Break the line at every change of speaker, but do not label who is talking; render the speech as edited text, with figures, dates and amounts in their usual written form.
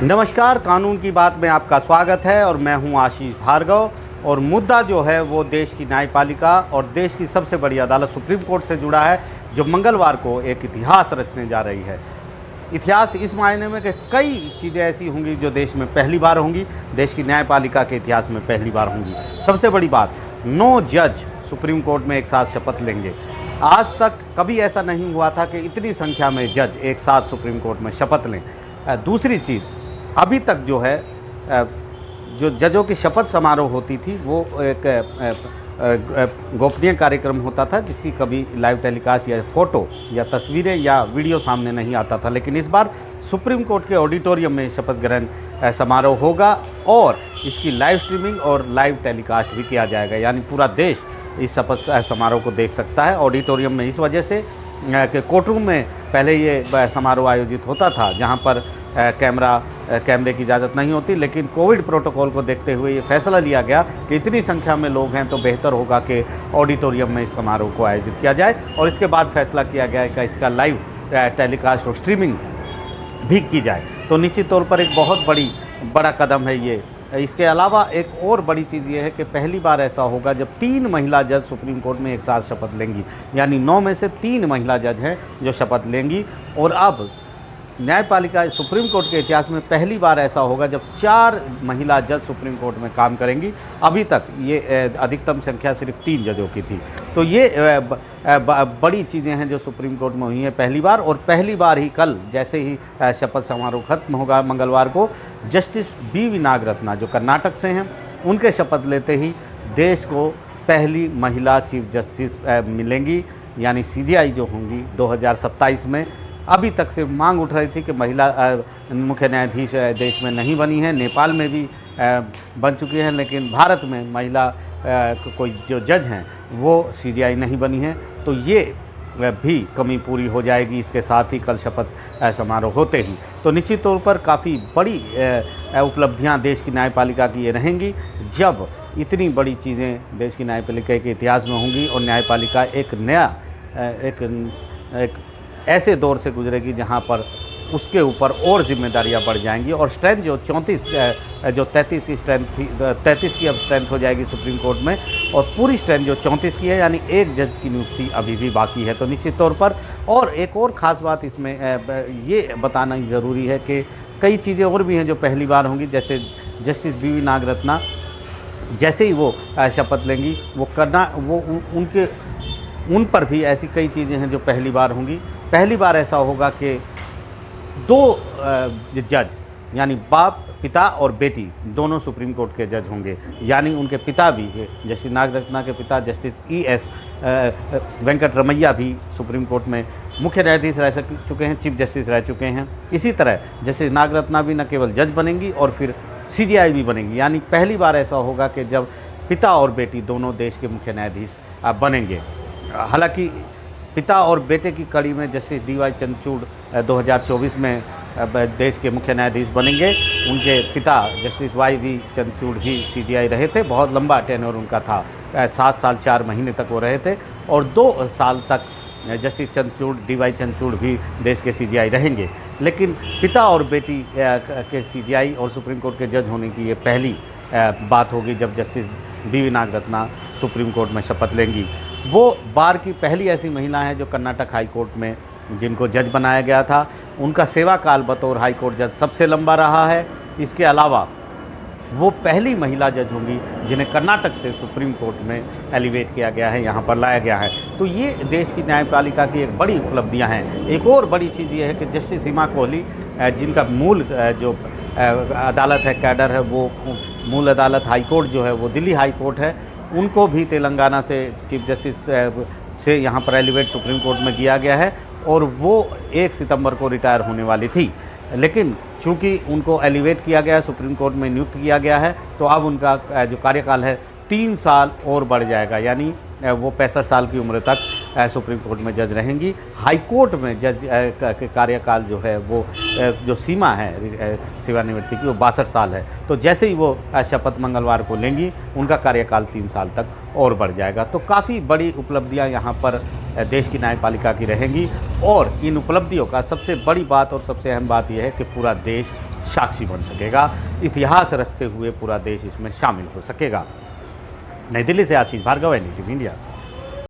नमस्कार, कानून की बात में आपका स्वागत है और मैं हूं आशीष भार्गव। और मुद्दा जो है वो देश की न्यायपालिका और देश की सबसे बड़ी अदालत सुप्रीम कोर्ट से जुड़ा है, जो मंगलवार को एक इतिहास रचने जा रही है। इतिहास इस मायने में कि कई चीज़ें ऐसी होंगी जो देश में पहली बार होंगी, देश की न्यायपालिका के इतिहास में पहली बार होंगी। सबसे बड़ी बात, 9 जज सुप्रीम कोर्ट में एक साथ शपथ लेंगे। आज तक कभी ऐसा नहीं हुआ था कि इतनी संख्या में जज एक साथ सुप्रीम कोर्ट में शपथ लें। दूसरी चीज़, अभी तक जो है जो जजों की शपथ समारोह होती थी वो एक गोपनीय कार्यक्रम होता था, जिसकी कभी लाइव टेलीकास्ट या फ़ोटो या तस्वीरें या वीडियो सामने नहीं आता था। लेकिन इस बार सुप्रीम कोर्ट के ऑडिटोरियम में शपथ ग्रहण समारोह होगा और इसकी लाइव स्ट्रीमिंग और लाइव टेलीकास्ट भी किया जाएगा, यानी पूरा देश इस शपथ समारोह को देख सकता है ऑडिटोरियम में। इस वजह से कि कोर्टरूम में पहले ये समारोह आयोजित होता था जहां पर कैमरे की इजाज़त नहीं होती, लेकिन कोविड प्रोटोकॉल को देखते हुए ये फैसला लिया गया कि इतनी संख्या में लोग हैं तो बेहतर होगा कि ऑडिटोरियम में इस समारोह को आयोजित किया जाए। और इसके बाद फैसला किया गया है कि इसका लाइव टेलीकास्ट और स्ट्रीमिंग भी की जाए। तो निश्चित तौर पर एक बहुत बड़ा कदम है ये। इसके अलावा एक और बड़ी चीज़ ये है कि पहली बार ऐसा होगा जब 3 महिला जज सुप्रीम कोर्ट में एक साथ शपथ लेंगी, यानी 9 में से 3 महिला जज हैं जो शपथ लेंगी। और अब न्यायपालिका सुप्रीम कोर्ट के इतिहास में पहली बार ऐसा होगा जब 4 महिला जज सुप्रीम कोर्ट में काम करेंगी। अभी तक ये अधिकतम संख्या सिर्फ 3 जजों की थी। तो ये बड़ी चीज़ें हैं जो सुप्रीम कोर्ट में हुई हैं पहली बार। और पहली बार ही कल जैसे ही शपथ समारोह खत्म होगा मंगलवार को, जस्टिस बी नागरत्ना जो कर्नाटक से हैं, उनके शपथ लेते ही देश को पहली महिला चीफ जस्टिस मिलेंगी, यानी CJI जो होंगी 2027 में। अभी तक से मांग उठ रही थी कि महिला मुख्य न्यायाधीश देश में नहीं बनी है, नेपाल में भी बन चुकी हैं, लेकिन भारत में महिला कोई जो जज हैं वो CJI नहीं बनी है। तो ये भी कमी पूरी हो जाएगी इसके साथ ही कल शपथ समारोह होते ही। तो निश्चित तौर पर काफ़ी बड़ी उपलब्धियां देश की न्यायपालिका की ये रहेंगी जब इतनी बड़ी चीज़ें देश की न्यायपालिका के इतिहास में होंगी और न्यायपालिका एक नया एक ऐसे दौर से गुजरेगी जहां पर उसके ऊपर और जिम्मेदारियां बढ़ जाएंगी। और स्ट्रेंथ जो 33 की स्ट्रेंथ थी, 33 की अब स्ट्रेंथ हो जाएगी सुप्रीम कोर्ट में, और पूरी स्ट्रेंथ जो 34 की है, यानी एक जज की नियुक्ति अभी भी बाकी है। तो निश्चित तौर पर और एक और ख़ास बात इसमें ये बताना ज़रूरी है कि कई चीज़ें और भी हैं जो पहली बार होंगी। जैसे जस्टिस बी नागरत्ना जैसे ही वो शपथ लेंगी उन पर भी ऐसी कई चीज़ें हैं जो पहली बार होंगी। पहली बार ऐसा होगा कि 2 जज, यानी बाप, पिता और बेटी दोनों सुप्रीम कोर्ट के जज होंगे, यानी उनके पिता भी, जस्टिस नागरत्ना के पिता जस्टिस ES वेंकटरमैया भी सुप्रीम कोर्ट में मुख्य न्यायाधीश रह चुके हैं, चीफ जस्टिस रह चुके हैं। इसी तरह जस्टिस नागरत्ना भी न केवल जज बनेंगी और फिर CJI भी बनेंगी, यानी पहली बार ऐसा होगा कि जब पिता और बेटी दोनों देश के मुख्य न्यायाधीश बनेंगे। हालांकि पिता और बेटे की कड़ी में जस्टिस DY चंद्रचूड़ 2024 में देश के मुख्य न्यायाधीश बनेंगे। उनके पिता जस्टिस YV चंद्रचूड़ भी CJI रहे थे, बहुत लंबा टेन्योर उनका था, 7 साल 4 महीने तक वो रहे थे। और 2 साल तक जस्टिस चंद्रचूड़ DY चंद्रचूड़ भी देश के CJI रहेंगे। लेकिन पिता और बेटी के CJI और सुप्रीम कोर्ट के जज होने की ये पहली बात होगी जब Justice B Nagarathna Supreme Court में शपथ लेंगी। वो बार की पहली ऐसी महिला हैं जो कर्नाटक हाई कोर्ट में जिनको जज बनाया गया था। उनका सेवा काल बतौर हाई कोर्ट जज सबसे लंबा रहा है। इसके अलावा वो पहली महिला जज होंगी जिन्हें कर्नाटक से सुप्रीम कोर्ट में एलिवेट किया गया है, यहाँ पर लाया गया है। तो ये देश की न्यायपालिका की एक बड़ी उपलब्धियाँ हैं। एक और बड़ी चीज़ ये है कि जस्टिस हिमा कोहली, जिनका मूल जो अदालत है, कैडर है, वो मूल अदालत हाई कोर्ट जो है वो दिल्ली हाई कोर्ट है, उनको भी तेलंगाना से चीफ जस्टिस से यहाँ पर एलिवेट सुप्रीम कोर्ट में किया गया है। और वो 1 सितंबर को रिटायर होने वाली थी, लेकिन चूंकि उनको एलिवेट किया गया है, सुप्रीम कोर्ट में नियुक्त किया गया है, तो अब उनका जो कार्यकाल है 3 साल और बढ़ जाएगा, यानी वो 65 साल की उम्र तक सुप्रीम कोर्ट में जज रहेंगी। हाई कोर्ट में जज के कार्यकाल जो है वो जो सीमा है सेवानिवृत्ति की वो 62 साल है। तो जैसे ही वो शपथ मंगलवार को लेंगी उनका कार्यकाल 3 साल तक और बढ़ जाएगा। तो काफ़ी बड़ी उपलब्धियां यहाँ पर देश की न्यायपालिका की रहेंगी। और इन उपलब्धियों का सबसे बड़ी बात और सबसे अहम बात यह है कि पूरा देश साक्षी बन सकेगा। इतिहास रचते हुए पूरा देश इसमें शामिल हो सकेगा। नई दिल्ली से आशीष भार्गव, NDTV इंडिया।